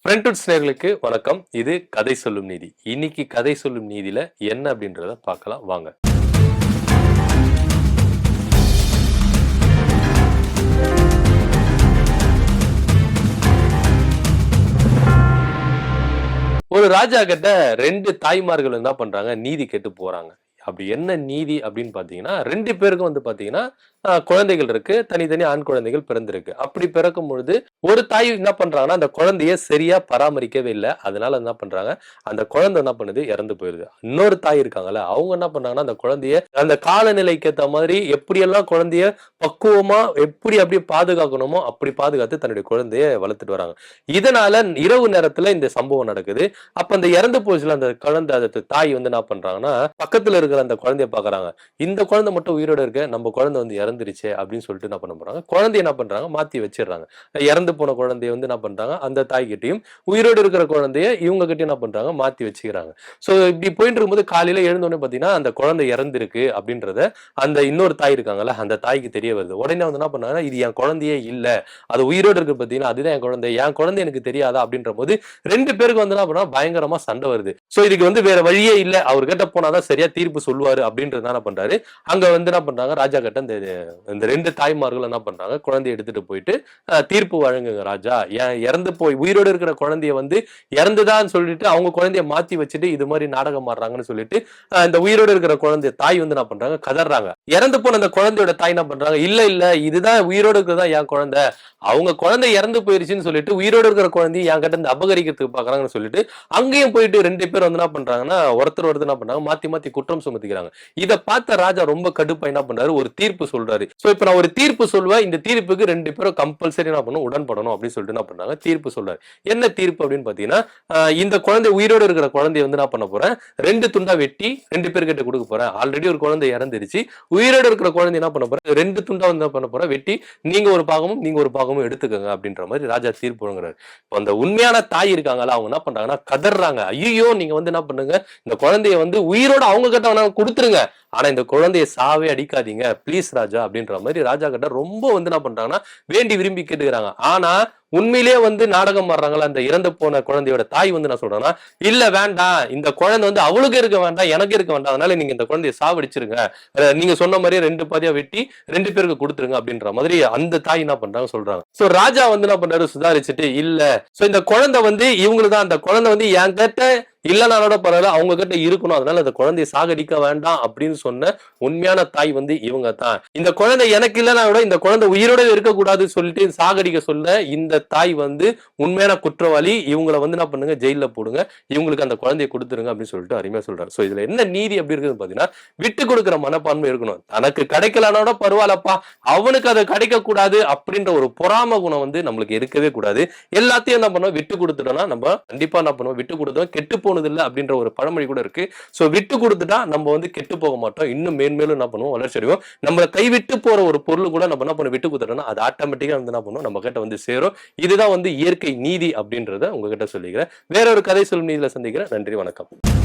ஃப்ரெண்ட்வுட்ஸ் நேயர்களுக்கு வணக்கம். இது கதை சொல்லும் நீதி. இன்னைக்கு கதை சொல்லும் நீதியில என்ன அப்படின்றத பார்க்கலாம் வாங்க. ஒரு ராஜா கிட்ட 2 தாய்மார்கள் என்ன பண்றாங்க, நீதி கேட்டு போறாங்க. அப்படி என்ன நீதி அப்படின்னு பாத்தீங்கன்னா, 2 பேருக்கும் பாத்தீங்கன்னா குழந்தைகள் இருக்கு. தனித்தனி ஆண் குழந்தைகள் பிறந்திருக்கு. அப்படி பிறக்கும் பொழுது ஒரு தாய் என்ன பண்றாங்கன்னா, அந்த குழந்தைய சரியா பராமரிக்கவே இல்லை. அதனால என்ன பண்றாங்க, அந்த குழந்தை என்ன பண்ணுது, இறந்து போயிருது. இன்னொரு தாய் இருக்காங்கல்ல, அவங்க என்ன பண்றாங்கன்னா, அந்த குழந்தைய அந்த காலநிலைக்கு ஏற்ற மாதிரி எப்படியெல்லாம் குழந்தைய பக்குவமா எப்படி அப்படியே பாதுகாக்கணுமோ அப்படி பாதுகாத்து தன்னுடைய குழந்தைய வளர்த்துட்டு வராங்க. இதனால இரவு நேரத்துல இந்த சம்பவம் நடக்குது. அப்ப அந்த இறந்து போச்சுல அந்த குழந்தை, அந்த தாய் என்ன பண்றாங்கன்னா, பக்கத்துல இருக்கிற அந்த குழந்தைய பாக்குறாங்க. இந்த குழந்தை மட்டும் உயிரோட இருக்க, நம்ம குழந்தை இறந்துருச்சு அப்படின்னு சொல்லிட்டு என்ன பண்ண போறாங்க, குழந்தைய என்ன பண்றாங்க, மாத்தி வச்சிடறாங்க. இறந்து போன குழந்தைய என்ன பண்றாங்க, அந்த தாய் கிட்டையும் உயிரோடு இருக்கிற குழந்தைய இவங்க கிட்ட என்ன பண்றாங்க, மாத்தி வச்சுக்கிறாங்க. சோ இப்படி போயிட்டு இருக்கும்போது காலையில எழுந்தோடனே பாத்தீங்கன்னா அந்த குழந்தை இறந்திருக்கு அப்படின்றத அந்த இன்னொரு தாய் இருக்காங்கல்ல, அந்த தாய்க்கு தெரிய வருது. உடனே என்ன பண்ணாங்கன்னா, இது என் குழந்தையே இல்ல, அது உயிரோடு இருக்கு பாத்தீங்கன்னா, அதுதான் என் குழந்தை எனக்கு தெரியாதா அப்படின்ற போது 2 பேருக்கு என்ன பண்ணா பயங்கரமா சண்டை வருது. சோ இதுக்கு வேற வழியே இல்ல, அவர் கிட்ட போனாதான் சரியா தீர்ப்பு சொல்லுவாரு அப்படின்றது என்ன பண்றாரு, அங்க என்ன பண்றாங்க, ராஜா கிட்ட இந்த 2 தாய்மார்கள் என்ன பண்றாங்க, குழந்தைய எடுத்துட்டு போயிட்டு தீர்ப்பு வழங்குங்க ராஜா, இறந்து போய் உயிரோடு இருக்கிற குழந்தைய இறந்துதான் சொல்லிட்டு அவங்க குழந்தைய மாத்தி வச்சுட்டு இது மாதிரி நாடகம் ஆடுறாங்கன்னு சொல்லிட்டு இந்த உயிரோடு இருக்கிற குழந்தை தாய் என்ன பண்றாங்க, கதறாங்க. இறந்து போன அந்த குழந்தையோட தாய் என்ன பண்றாங்க, இல்ல இல்ல இதுதான் உயிரோடு இருக்கிறதா என் குழந்தை, அவங்க குழந்தை இறந்து போயிருச்சுன்னு சொல்லிட்டு உயிரோடு இருக்கிற குழந்தைய என் கிட்ட இருந்து அபகரிக்கிறதுக்கு பாக்குறாங்கன்னு சொல்லிட்டு அங்கேயும் போயிட்டு 2 பேர் என்ன பண்றாங்கன்னா, ஒருத்தர் என்ன பண்றாங்க, மாத்தி மாத்தி குற்றம் சுமத்திக்கிறாங்க. இதை பார்த்த ராஜா ரொம்ப கடுப்பா என்ன பண்றாரு, ஒரு தீர்ப்பு சொல்றாரு. சோ இப்ப நான் ஒரு தீர்ப்பு சொல்லுவேன், இந்த தீர்ப்புக்கு 2 பேரும் கம்பல்சரி என்ன பண்ணணும், உடன்படணும் அப்படின்னு சொல்லிட்டு என்ன பண்றாங்க, தீர்ப்பு சொல்றாரு. என்ன தீர்ப்பு அப்படின்னு பாத்தீங்கன்னா, இந்த குழந்தை உயிரோடு இருக்கிற குழந்தைய என்ன பண்ண போறேன், 2 துண்டா வெட்டி 2 பேர்கிட்ட கொடுக்க போறேன். ஆல்ரெடி ஒரு குழந்தை இறந்துருச்சு, உயிரோடு இருக்கிற குழந்தை என்ன பண்ண போறேன், 2 துண்டா என்ன பண்ண போறேன், வெட்டி நீங்க ஒரு பாகமும் நீங்க ஒரு பாகமும் எடுத்துக்கோங்க அப்படின்ற மாதிரி ராஜா தீர்ப்பு வழங்குறாரு. அந்த உண்மையான தாய் இருக்காங்களா, அவங்க என்ன பண்றாங்கன்னா, கதறாங்க. ஐயோ நீங்க என்ன பண்ணுங்க, இந்த குழந்தைய உயிரோட அவங்க கிட்ட கொடுத்துருங்க, ஆனா இந்த குழந்தைய சாவே அடிக்காதீங்க பிளீஸ் ராஜா அப்படின்ற மாதிரி ராஜா கிட்ட ரொம்ப என்ன பண்றாங்கன்னா, வேண்டி விரும்பி கேட்டுக்கிறாங்க. ஆனா உண்மையிலேயே நாடகம் ஆடுறாங்களா அந்த இறந்து போன குழந்தையோட தாய் நான் சொல்றேன்னா, இல்ல வேண்டாம், இந்த குழந்தை அவளுக்கு இருக்க வேண்டாம், எனக்கு இருக்க வேண்டாம், அதனால நீங்க இந்த குழந்தைய சாவடிச்சிருங்க, நீங்க சொன்ன மாதிரியே 2 பாதியா வெட்டி 2 பேருக்கு கொடுத்துருங்க அப்படின்ற மாதிரி அந்த தாய் என்ன பண்றாங்க சொல்றாங்க. சோ ராஜா என்ன பண்றாரு, சுதாரிச்சுட்டு இல்ல, சோ இந்த குழந்தை இவங்களுக்கு தான், அந்த குழந்தை என் கிட்ட இல்லனாலோட பரவாயில்ல, அவங்க கிட்ட இருக்கணும், அதனால அந்த குழந்தைய சாகடிக்க வேண்டாம் அப்படின்னு சொன்ன உண்மையான தாய் இவங்க தான். இந்த குழந்தை எனக்கு இல்லைனா விட இந்த குழந்தை உயிரோட இருக்கக்கூடாது சொல்லிட்டு சாகடிக்க சொல்ல இந்த தாய் உண்மையான குற்றவாளி, இவங்களை என்ன பண்ணுங்க, ஜெயில போடுங்க, இவங்களுக்கு அந்த குழந்தைய கொடுத்துருங்க அப்படின்னு சொல்லிட்டு அருமையா சொல்றாரு. சோ இதுல என்ன நீதி அப்படி இருக்குது பாத்தீங்கன்னா, விட்டு கொடுக்கிற மனப்பான்மை இருக்கணும். தனக்கு கிடைக்கலனோட பரவாயில்லப்பா, அவனுக்கு அதை கிடைக்க கூடாது அப்படின்ற ஒரு பொறாம குணம் நம்மளுக்கு இருக்கவே கூடாது. எல்லாத்தையும் என்ன பண்ணுவோம், விட்டு கொடுத்துட்டோம்னா நம்ம கண்டிப்பா என்ன பண்ணுவோம், விட்டு கொடுத்தோம் கெட்டு போனது இல்லை அப்படின்ற ஒரு பழமொழி கூட இருக்கு. சோ விட்டு கொடுத்துட்டா நம்ம கெட்டு போக மாட்டோம், இன்னும் மேன்மேலும் என்ன பண்ணுவோம், வளர்ச்சி அடைவோம். நம்மளை கைவிட்டு போற ஒரு பொருள் கூட நம்ம என்ன பண்ணுவோம், விட்டு கொடுத்துட்டோம்னா அது ஆட்டோமேட்டிக்கா என்ன பண்ணுவோம், நம்ம கிட்ட சேரும். இதுதான் இயற்கை நீதி அப்படின்றத உங்ககிட்ட சொல்லிக்கிறேன். வேற ஒரு கதை சொல்லும் நீதியில சந்திக்கிறேன். நன்றி, வணக்கம்.